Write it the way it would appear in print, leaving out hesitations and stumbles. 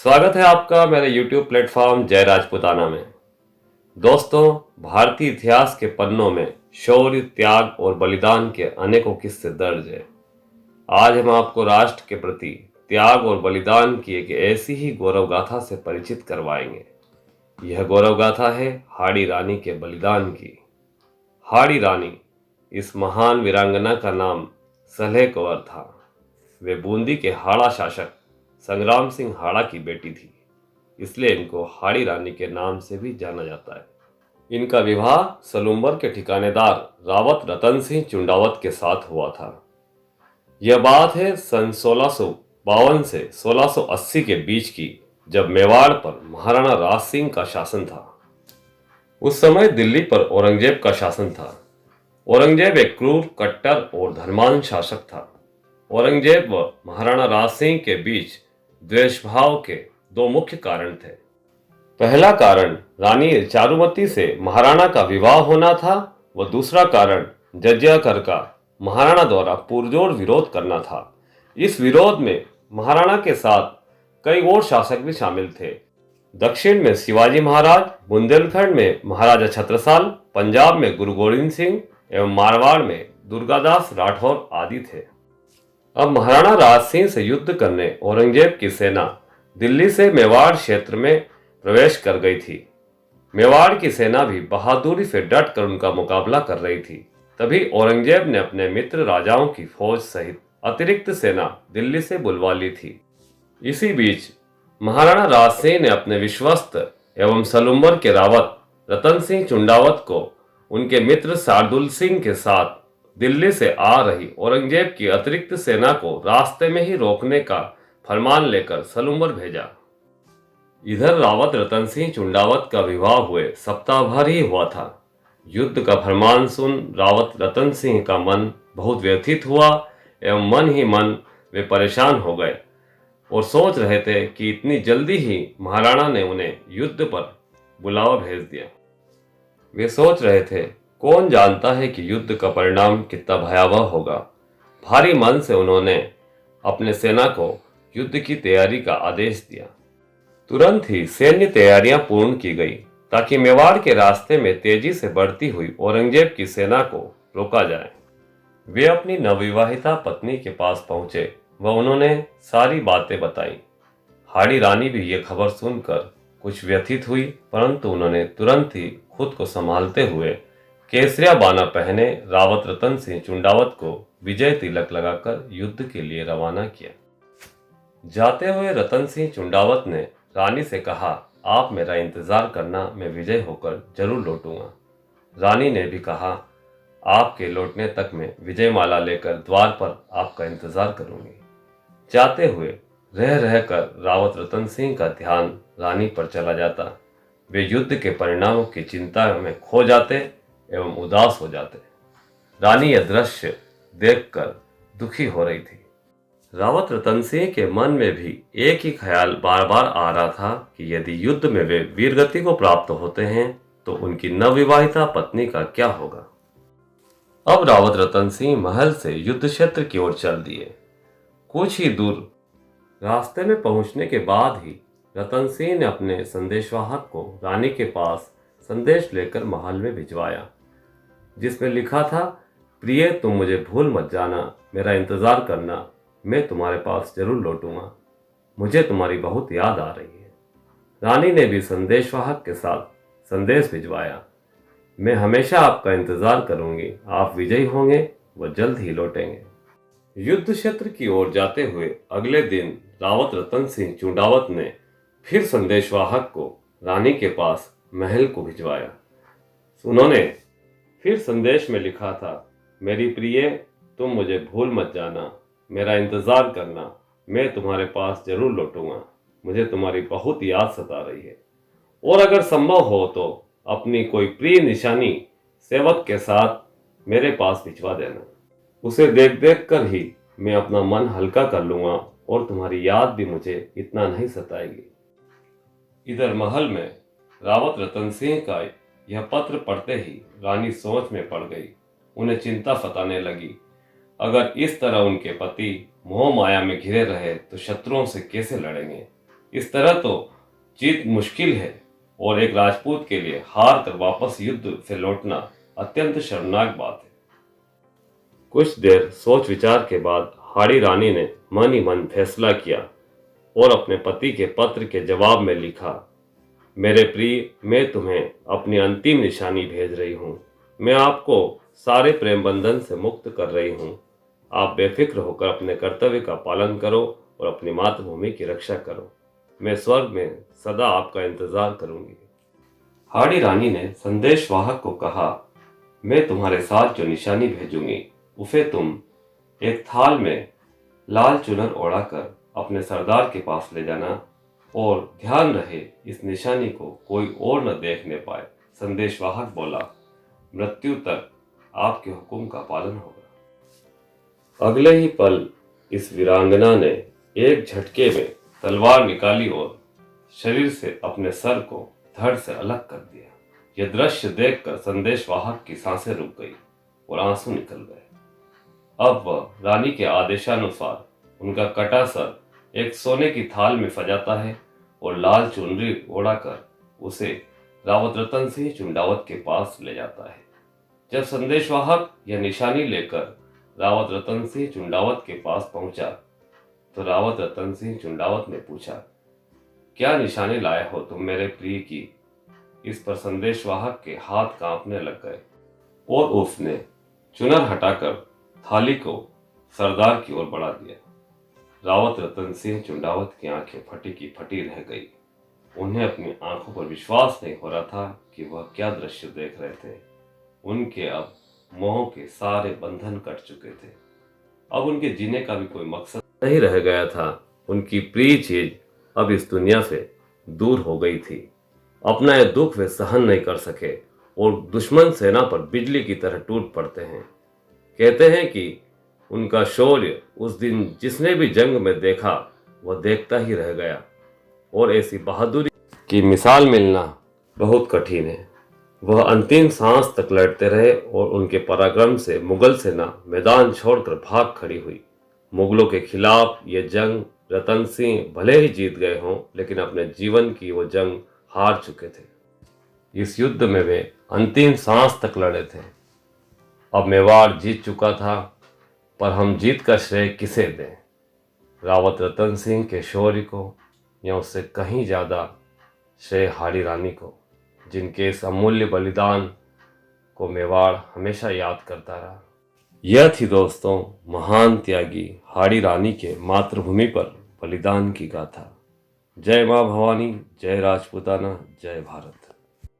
स्वागत है आपका मेरे YouTube प्लेटफॉर्म जय राजपूताना में। दोस्तों, भारतीय इतिहास के पन्नों में शौर्य, त्याग और बलिदान के अनेकों किस्से दर्ज है। आज हम आपको राष्ट्र के प्रति त्याग और बलिदान की एक ऐसी ही गौरव गाथा से परिचित करवाएंगे। यह गौरव गाथा है हाड़ी रानी के बलिदान की। हाड़ी रानी, इस महान वीरांगना का नाम सलह कंवर था। वे बूंदी के हाड़ा शासक संग्राम सिंह हाड़ा की बेटी थी, इसलिए इनको हाड़ी रानी के नाम से भी जाना जाता है। इनका विवाह सलूम्बर के ठिकानेदार रावत रतन सिंह चुंडावत के साथ हुआ था। यह बात है सन 1652 से 1680 के बीच की, जब मेवाड़ पर महाराणा राज सिंह का शासन था। उस समय दिल्ली पर औरंगजेब का शासन था। औरंगजेब एक क्रूर, कट्टर और धर्मांध शासक था। औरंगजेब व महाराणा राज सिंह के बीच द्वेष भाव के दो मुख्य कारण थे। पहला कारण रानी चारुमती से महाराणा का विवाह होना था व दूसरा कारण जजिया कर का महाराणा द्वारा पुरजोर विरोध करना था। इस विरोध में महाराणा के साथ कई और शासक भी शामिल थे। दक्षिण में शिवाजी महाराज, बुंदेलखंड में महाराजा छत्रसाल, पंजाब में गुरु गोविंद सिंह एवं मारवाड़ में दुर्गादास राठौर आदि थे। अब महाराणा राज सिंह से युद्ध करने औरंगजेब की सेना दिल्ली से मेवाड़ क्षेत्र में प्रवेश कर गई थी। मेवाड़ की सेना भी बहादुरी से डट कर उनका मुकाबला कर रही थी। तभी औरंगजेब ने अपने मित्र राजाओं की फौज सहित अतिरिक्त सेना दिल्ली से बुलवा ली थी। इसी बीच महाराणा राज सिंह ने अपने विश्वस्त एवं सलूम्बर के रावत रतन सिंह चुंडावत को उनके मित्र शार्दुल सिंह के साथ दिल्ली से आ रही औरंगजेब की अतिरिक्त सेना को रास्ते में ही रोकने का फरमान लेकर सलूम्बर भेजा। इधर रावत रतन सिंह चुंडावत का विवाह हुए सप्ताह भर ही हुआ था। युद्ध का फरमान सुन रावत रतन सिंह का मन बहुत व्यथित हुआ एवं मन ही मन वे परेशान हो गए और सोच रहे थे कि इतनी जल्दी ही महाराणा ने उन्हें युद्ध पर बुलावा भेज दिया। वे सोच रहे थे, कौन जानता है कि युद्ध का परिणाम कितना भयावह होगा। भारी मन से उन्होंने अपने सेना को युद्ध की तैयारी का आदेश दिया। तुरंत ही सैन्य तैयारियां पूर्ण की गई ताकि मेवाड़ के रास्ते में तेजी से बढ़ती हुई औरंगजेब की सेना को रोका जाए। वे अपनी नवविवाहिता पत्नी के पास पहुंचे व उन्होंने सारी बातें बताई। हाड़ी रानी भी ये खबर सुनकर कुछ व्यथित हुई, परंतु उन्होंने तुरंत ही खुद को संभालते हुए केसरिया बाना पहने रावत रतन सिंह चुंडावत को विजय तिलक लगाकर युद्ध के लिए रवाना किया। जाते हुए रतन सिंह चुंडावत ने रानी से कहा, आप मेरा इंतजार करना, मैं विजय होकर जरूर लौटूंगा। रानी ने भी कहा, आपके लौटने तक मैं विजय माला लेकर द्वार पर आपका इंतजार करूंगी। जाते हुए रह रहकर रावत रतन सिंह का ध्यान रानी पर चला जाता। वे युद्ध के परिणामों की चिंता में खो जाते एवं उदास हो जाते। रानी यह दृश्य देखकर दुखी हो रही थी। रावत रतन सिंह के मन में भी एक ही ख्याल बार बार आ रहा था कि यदि युद्ध में वे वीरगति को प्राप्त होते हैं तो उनकी नवविवाहिता पत्नी का क्या होगा। अब रावत रतन सिंह महल से युद्ध क्षेत्र की ओर चल दिए। कुछ ही दूर रास्ते में पहुंचने के बाद ही रतन सिंह ने अपने संदेशवाहक को रानी के पास संदेश लेकर महल में भिजवाया, जिसमें लिखा था, प्रिय, तुम मुझे भूल मत जाना, मेरा इंतजार करना, मैं तुम्हारे पास जरूर लौटूंगा, मुझे तुम्हारी बहुत याद आ रही है। रानी ने भी संदेशवाहक के साथ संदेश भिजवाया, मैं हमेशा आपका इंतजार करूंगी, आप विजयी होंगे व जल्द ही लौटेंगे। युद्ध क्षेत्र की ओर जाते हुए अगले दिन रावत रतन सिंह चुंडावत ने फिर संदेशवाहक को रानी के पास महल को भिजवाया। उन्होंने फिर संदेश में लिखा था, मेरी प्रिय, तुम मुझे भूल मत जाना, मेरा इंतजार करना, मैं तुम्हारे पास जरूर लौटूंगा, मुझे तुम्हारी बहुत याद सता रही है, और अगर संभव हो तो अपनी कोई प्रिय निशानी सेवक के साथ मेरे पास भिजवा देना। उसे देख देख कर ही मैं अपना मन हल्का कर लूंगा और तुम्हारी याद भी मुझे इतना नहीं सताएगी। इधर महल में रावत रतन सिंह का यह पत्र पढ़ते ही रानी सोच में पड़ गई। उन्हें चिंता सताने लगी, अगर इस तरह उनके पति मोह माया में घिरे रहे तो शत्रुओं से कैसे लड़ेंगे। इस तरह तो जीत मुश्किल है और एक राजपूत के लिए हार कर वापस युद्ध से लौटना अत्यंत शर्मनाक बात है। कुछ देर सोच विचार के बाद हाड़ी रानी ने मन ही मन फैसला किया और अपने पति के पत्र के जवाब में लिखा, मेरे प्रिय, मैं तुम्हें अपनी अंतिम निशानी भेज रही हूँ। मैं आपको सारे प्रेम बंधन से मुक्त कर रही हूँ। आप बेफिक्र होकर अपने कर्तव्य का पालन करो और अपनी मातृभूमि की रक्षा करो। मैं स्वर्ग में सदा आपका इंतजार करूंगी। हाड़ी रानी ने संदेशवाहक को कहा, मैं तुम्हारे साथ जो निशानी भेजूंगी उसे तुम एक थाल में लाल चुनर ओढ़ाकर अपने सरदार के पास ले जाना और ध्यान रहे इस निशानी को कोई और न देखने पाए। संदेशवाहक बोला, मृत्यु तक आपके हुक्म का पालन होगा। अगले ही पल इस वीरांगना ने एक झटके में तलवार निकाली और शरीर से अपने सर को धड़ से अलग कर दिया। यह दृश्य देखकर संदेशवाहक की सांसें रुक गई और आंसू निकल गए। अब वह रानी के आदेशानुसार उनका कटा सर एक सोने की थाल में सजाता है और लाल चुनरी ओढ़ाकर उसे रावत रतन सिंह चुंडावत के पास ले जाता है। जब संदेशवाहक यह निशानी लेकर रावत रतन सिंह चुंडावत के पास पहुंचा तो रावत रतन सिंह चुंडावत ने पूछा, क्या निशानी लाए हो तुम मेरे प्रिय की? इस पर संदेशवाहक के हाथ कांपने लग गए और उसने चुनर हटाकर थाली को सरदार की ओर बढ़ा दिया। रावत रतन सिंह चुंडावत की आंखें फटी की फटी रह गई। उन्हें अपनी आंखों पर विश्वास नहीं हो रहा था कि वह क्या दृश्य देख रहे थे। उनके अब मोह के सारे बंधन कट चुके थे। अब उनके जीने का भी कोई मकसद नहीं रह गया था। उनकी प्रिय चीज अब इस दुनिया से दूर हो गई थी। अपना यह दुख वे सहन नहीं कर सके और दुश्मन सेना पर बिजली की तरह टूट पड़ते हैं। कहते हैं कि उनका शौर्य उस दिन जिसने भी जंग में देखा वह देखता ही रह गया और ऐसी बहादुरी की मिसाल मिलना बहुत कठिन है। वह अंतिम सांस तक लड़ते रहे और उनके पराक्रम से मुगल सेना मैदान छोड़कर भाग खड़ी हुई। मुगलों के खिलाफ ये जंग रतन सिंह भले ही जीत गए हों, लेकिन अपने जीवन की वो जंग हार चुके थे। इस युद्ध में वे अंतिम सांस तक लड़े थे। अब मेवाड़ जीत चुका था, पर हम जीत का श्रेय किसे दें? रावत रतन सिंह के शौर्य को या उससे कहीं ज़्यादा श्रेय हाड़ी रानी को, जिनके इस अमूल्य बलिदान को मेवाड़ हमेशा याद करता रहा। यह थी दोस्तों महान त्यागी हाड़ी रानी के मातृभूमि पर बलिदान की गाथा। जय मां भवानी, जय राजपूताना, जय भारत।